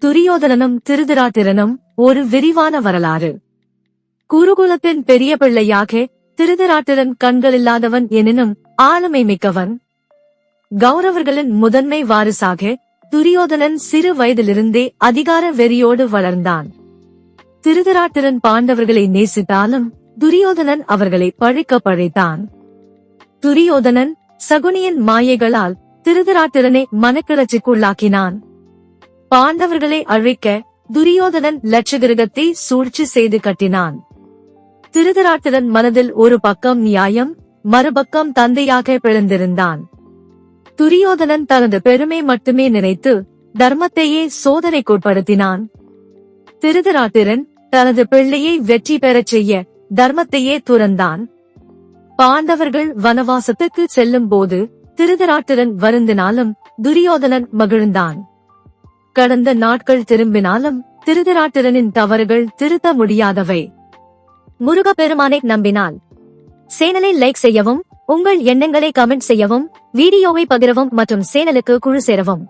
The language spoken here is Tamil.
துரியோதனனும் திருதராட்டிரனும் ஒரு விரிவான வரலாறு. குருகுலத்தின் பெரிய பிள்ளையாக திருதராட்டிரன் கண்களில்லாதவன் எனினும் ஆளுமை மிக்கவன். கௌரவர்களின் முதன்மை வாரிசாக துரியோதனன் சிறு வயதிலிருந்தே அதிகார வெறியோடு வளர்ந்தான். திருதராட்டிரன் பாண்டவர்களை நேசித்தாலும் துரியோதனன் அவர்களை பழிக்க பழித்தான். துரியோதனன் சகுனியின் மாயைகளால் திருதராட்டிரனை மனக்கிளர்ச்சிக்குள்ளாக்கினான். பாண்டவர்களை அழிக்க துரியோதனன் லட்சகிரகத்தை சூழ்ச்சி செய்து கட்டினான். திருதராட்டிரன் மனதில் ஒரு பக்கம் நியாயம், மறுபக்கம் தந்தையாக பிளந்திருந்தான். துரியோதனன் தனது பெருமை மட்டுமே நினைத்து தர்மத்தையே சோதனைக்குட்படுத்தினான். திருதராட்டிரன் தனது பிள்ளையை வெற்றி பெறச் செய்ய தர்மத்தையே துறந்தான். பாண்டவர்கள் வனவாசத்துக்கு செல்லும் போது திருதராட்டிரன் வருந்தினாலும் துரியோதனன் மகிழ்ந்தான். கடந்த நாட்கள் திரும்பினாலும் திருதராட்டிரனின் தவறுகள் திருத்த முடியாதவை. முருகப்பெருமானை நம்பினால் சேனலை லைக் செய்யவும், உங்கள் எண்ணங்களை கமெண்ட் செய்யவும், வீடியோவை பகிரவும் மற்றும் சேனலுக்கு குழு சேரவும்.